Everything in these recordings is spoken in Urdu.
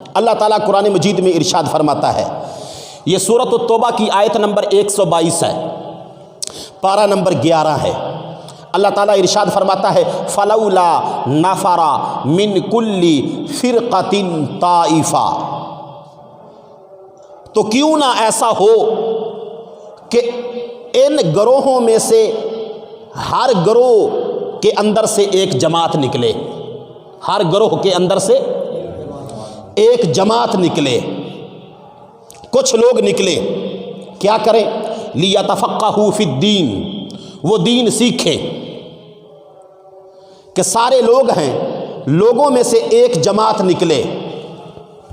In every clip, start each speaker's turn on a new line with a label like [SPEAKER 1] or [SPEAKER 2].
[SPEAKER 1] اللہ تعالیٰ قرآن مجید میں ارشاد فرماتا ہے، یہ سورۃ التوبہ کی آیت نمبر 122 ہے، پارہ نمبر 11 ہے۔ اللہ تعالیٰ ارشاد فرماتا ہے فلولا نفر من کل فرقۃ طائفہ، تو کیوں نہ ایسا ہو کہ ان گروہوں میں سے ہر گروہ کے اندر سے ایک جماعت نکلے، ہر گروہ کے اندر سے ایک جماعت نکلے، کچھ لوگ نکلے، کیا کریں؟ لیتفقہوا فی الدین، وہ دین سیکھیں۔ کہ سارے لوگ ہیں، لوگوں میں سے ایک جماعت نکلے،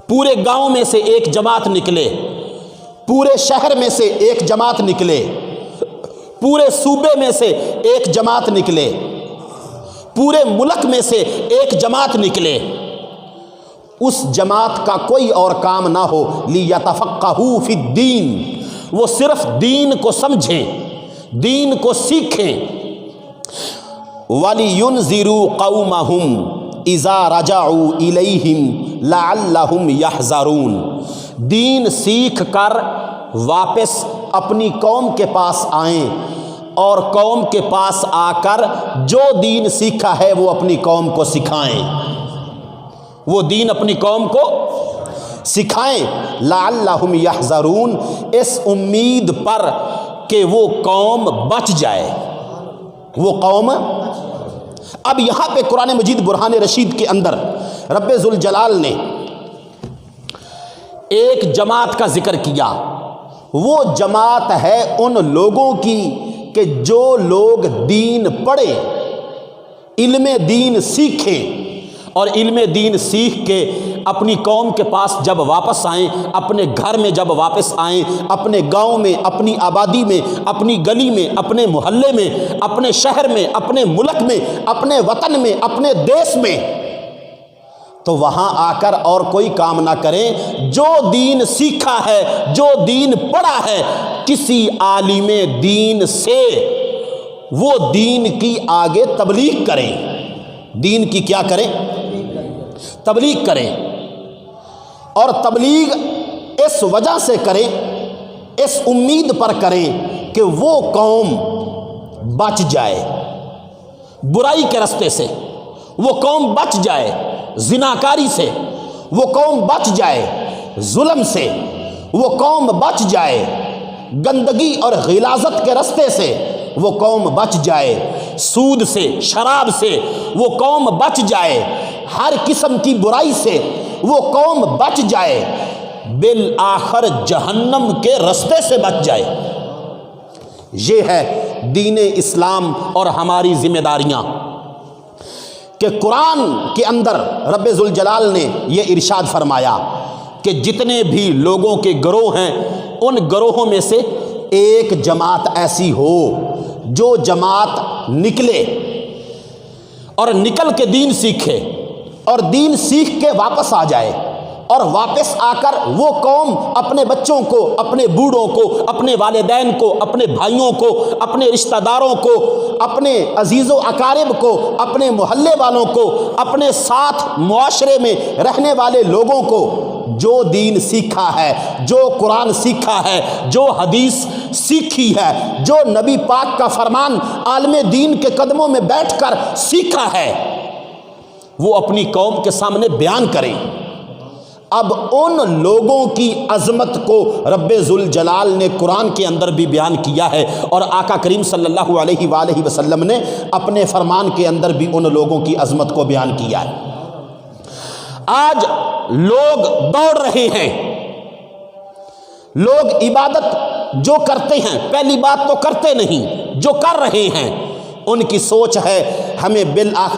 [SPEAKER 1] پورے گاؤں میں سے ایک جماعت نکلے، پورے شہر میں سے ایک جماعت نکلے، پورے صوبے میں سے ایک جماعت نکلے، پورے ملک میں سے ایک جماعت نکلے، اس جماعت کا کوئی اور کام نہ ہو، لیتفقہوا فی الدین، وہ صرف دین کو سمجھیں، دین کو سیکھیں۔ وَلِيُنذِرُوا قَوْمَهُمْ إِذَا رَجَعُوا إِلَيْهِمْ لَعَلَّهُمْ يَحْذَرُونَ، دین سیکھ کر واپس اپنی قوم کے پاس آئیں اور قوم کے پاس آ کر جو دین سیکھا ہے وہ اپنی قوم کو سکھائیں، وہ دین اپنی قوم کو سکھائیں۔ لعلہم یحذرون، اس امید پر کہ وہ قوم بچ جائے، وہ قوم۔ اب یہاں پہ قرآن مجید برہان رشید کے اندر رب ذوالجلال نے ایک جماعت کا ذکر کیا، وہ جماعت ہے ان لوگوں کی کہ جو لوگ دین پڑھیں، علم دین سیکھیں، اور علم دین سیکھ کے اپنی قوم کے پاس جب واپس آئیں، اپنے گھر میں جب واپس آئیں، اپنے گاؤں میں، اپنی آبادی میں، اپنی گلی میں، اپنے محلے میں، اپنے شہر میں، اپنے ملک میں، اپنے وطن میں، اپنے دیش میں، تو وہاں آ کر اور کوئی کام نہ کریں، جو دین سیکھا ہے، جو دین پڑھا ہے کسی عالم دین سے، وہ دین کی آگے تبلیغ کریں، دین کی کیا کریں؟ تبلیغ کریں، اور تبلیغ اس وجہ سے کریں، اس امید پر کریں کہ وہ قوم بچ جائے برائی کے رستے سے، وہ قوم بچ جائے زناکاری سے، وہ قوم بچ جائے ظلم سے، وہ قوم بچ جائے گندگی اور غلاظت کے رستے سے، وہ قوم بچ جائے سود سے، شراب سے، وہ قوم بچ جائے ہر قسم کی برائی سے، وہ قوم بچ جائے بالآخر جہنم کے رستے سے بچ جائے۔ یہ ہے دین اسلام اور ہماری ذمہ داریاں، کہ قرآن کے اندر رب ذوالجلال نے یہ ارشاد فرمایا کہ جتنے بھی لوگوں کے گروہ ہیں، ان گروہوں میں سے ایک جماعت ایسی ہو جو جماعت نکلے اور نکل کے دین سیکھے، اور دین سیکھ کے واپس آ جائے، اور واپس آ کر وہ قوم اپنے بچوں کو، اپنے بوڑھوں کو، اپنے والدین کو، اپنے بھائیوں کو، اپنے رشتہ داروں کو، اپنے عزیز و اقارب کو، اپنے محلے والوں کو، اپنے ساتھ معاشرے میں رہنے والے لوگوں کو جو دین سیکھا ہے، جو قرآن سیکھا ہے، جو حدیث سیکھی ہے، جو نبی پاک کا فرمان عالم دین کے قدموں میں بیٹھ کر سیکھا ہے، وہ اپنی قوم کے سامنے بیان کریں۔ اب ان لوگوں کی عظمت کو رب ذوالجلال نے قرآن کے اندر بھی بیان کیا ہے، اور آقا کریم صلی اللہ علیہ وآلہ وسلم نے اپنے فرمان کے اندر بھی ان لوگوں کی عظمت کو بیان کیا ہے۔ آج لوگ دوڑ رہے ہیں، لوگ عبادت جو کرتے ہیں، پہلی بات تو کرتے نہیں، جو کر رہے ہیں ان کی سوچ ہے ہمیں بالآخر